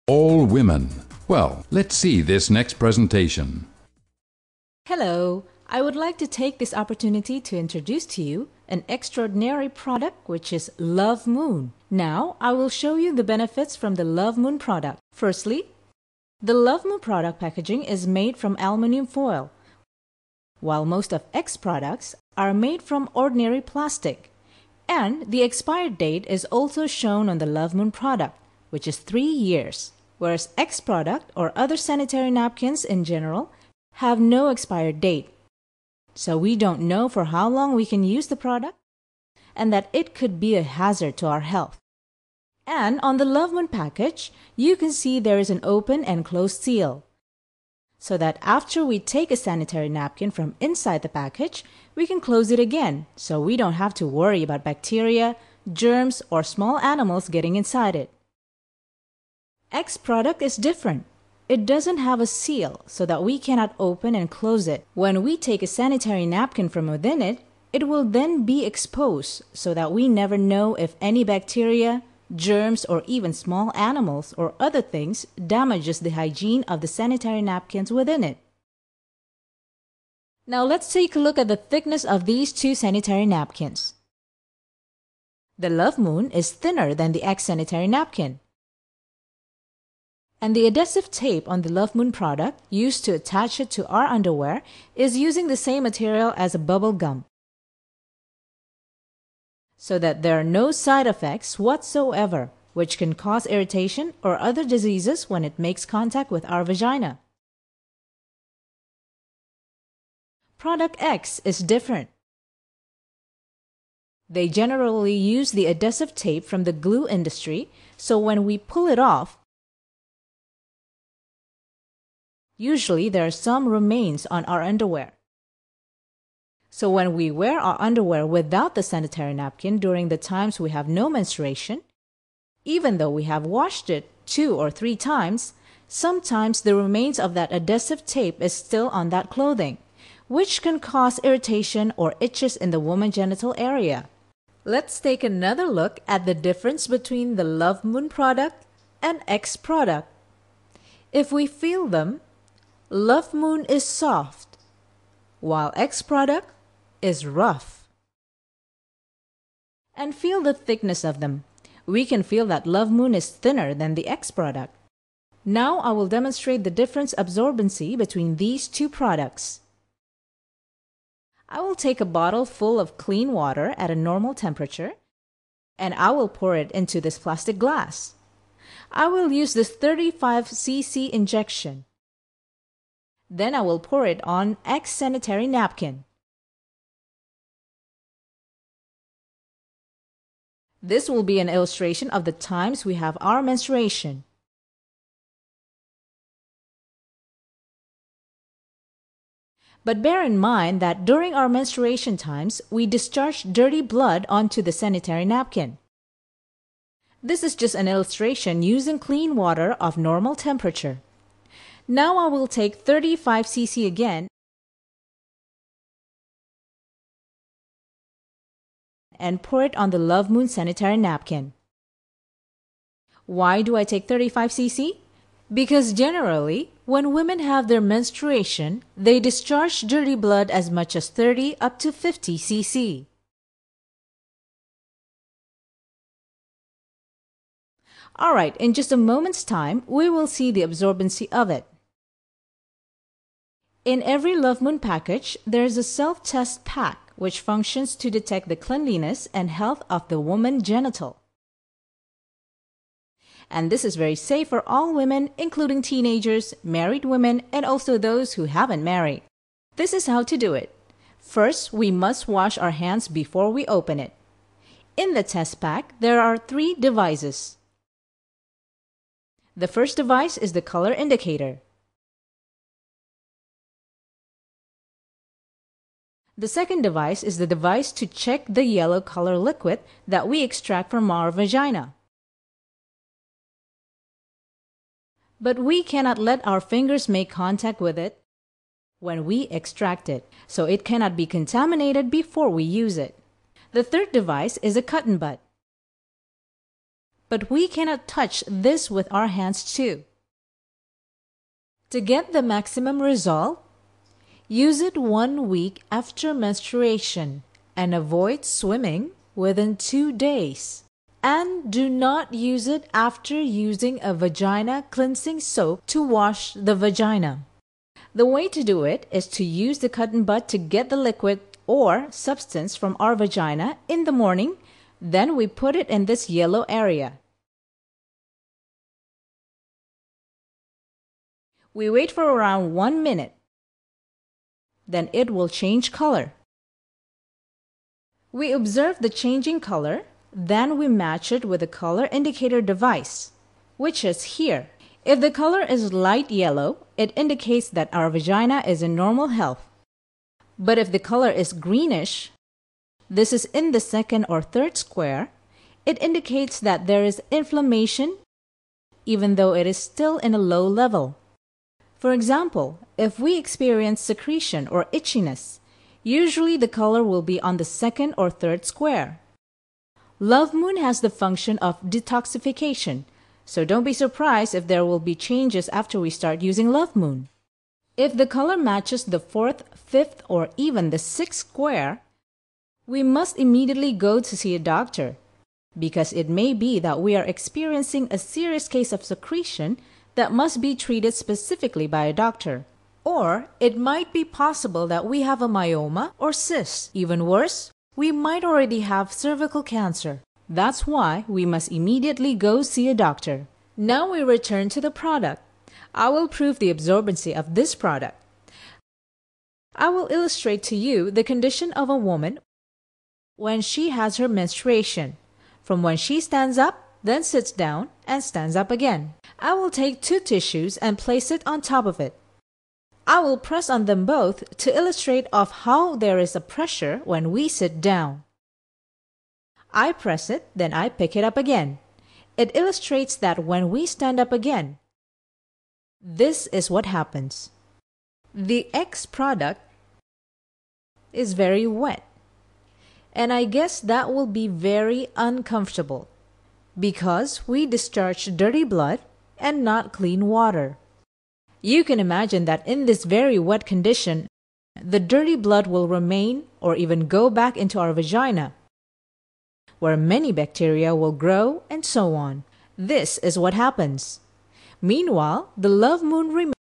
All women. Well, let's see this next presentation. Hello, I would like to take this opportunity to introduce to you an extraordinary product which is Love Moon. Now, I will show you the benefits from the Love Moon product. Firstly, the Love Moon product packaging is made from aluminum foil, while most of X products are made from ordinary plastic. And the expired date is also shown on the Love Moon product, which is 3 years, whereas X product or other sanitary napkins in general have no expired date. So we don't know for how long we can use the product and that it could be a hazard to our health. And on the Love Moon package, you can see there is an open and closed seal, so that after we take a sanitary napkin from inside the package, we can close it again, so we don't have to worry about bacteria, germs, or small animals getting inside it. X product is different. It doesn't have a seal, so that we cannot open and close it. When we take a sanitary napkin from within it, it will then be exposed, so that we never know if any bacteria, germs, or even small animals or other things damages the hygiene of the sanitary napkins within it. Now let's take a look at the thickness of these two sanitary napkins. The Love Moon is thinner than the X sanitary napkin, and the adhesive tape on the Love Moon product used to attach it to our underwear is using the same material as a bubble gum, so that there are no side effects whatsoever which can cause irritation or other diseases when it makes contact with our vagina. Product X is different. They generally use the adhesive tape from the glue industry, so when we pull it off, usually there are some remains on our underwear. So when we wear our underwear without the sanitary napkin during the times we have no menstruation, even though we have washed it 2 or 3 times, sometimes the remains of that adhesive tape is still on that clothing, which can cause irritation or itches in the woman's genital area. Let's take another look at the difference between the Love Moon product and X product. If we feel them, Love Moon is soft, while X product is rough. And feel the thickness of them. We can feel that Love Moon is thinner than the X product. Now I will demonstrate the difference absorbency between these two products. I will take a bottle full of clean water at a normal temperature, and I will pour it into this plastic glass. I will use this 35 cc injection. Then I will pour it on X sanitary napkin. This will be an illustration of the times we have our menstruation. But bear in mind that during our menstruation times, we discharge dirty blood onto the sanitary napkin. This is just an illustration using clean water of normal temperature. Now I will take 35 cc again and pour it on the Love Moon sanitary napkin. Why do I take 35 cc? Because generally, when women have their menstruation, they discharge dirty blood as much as 30 up to 50 cc. Alright, in just a moment's time, we will see the absorbency of it. In every Love Moon package, there is a self-test pack which functions to detect the cleanliness and health of the woman's genital. And this is very safe for all women, including teenagers, married women, and also those who haven't married. This is how to do it. First, we must wash our hands before we open it. In the test pack, there are 3 devices. The first device is the color indicator. The second device is the device to check the yellow color liquid that we extract from our vagina. But we cannot let our fingers make contact with it when we extract it, so it cannot be contaminated before we use it. The third device is a cotton bud. But we cannot touch this with our hands too. To get the maximum result, use it 1 week after menstruation and avoid swimming within 2 days. And do not use it after using a vagina cleansing soap to wash the vagina. The way to do it is to use the cotton bud to get the liquid or substance from our vagina in the morning, then we put it in this yellow area. We wait for around 1 minute. Then it will change color. We observe the changing color, then we match it with the color indicator device, which is here. If the color is light yellow, it indicates that our vagina is in normal health. But if the color is greenish, this is in the second or third square, it indicates that there is inflammation, even though it is still in a low level. For example, if we experience secretion or itchiness, usually the color will be on the second or third square. Love Moon has the function of detoxification, so don't be surprised if there will be changes after we start using Love Moon. If the color matches the fourth, fifth, or even the sixth square, we must immediately go to see a doctor, because it may be that we are experiencing a serious case of secretion that must be treated specifically by a doctor. Or it might be possible that we have a myoma or cyst. Even worse, we might already have cervical cancer. That's why we must immediately go see a doctor. Now we return to the product. I will prove the absorbency of this product. I will illustrate to you the condition of a woman when she has her menstruation, from when she stands up, then sits down, and stands up again. I will take 2 tissues and place it on top of it. I will press on them both to illustrate of how there is a pressure when we sit down. I press it, then I pick it up again. It illustrates that when we stand up again, this is what happens. The X product is very wet, and I guess that will be very uncomfortable because we discharge dirty blood and not clean water. You can imagine that in this very wet condition, the dirty blood will remain or even go back into our vagina, where many bacteria will grow and so on. This is what happens. Meanwhile, the Love Moon remains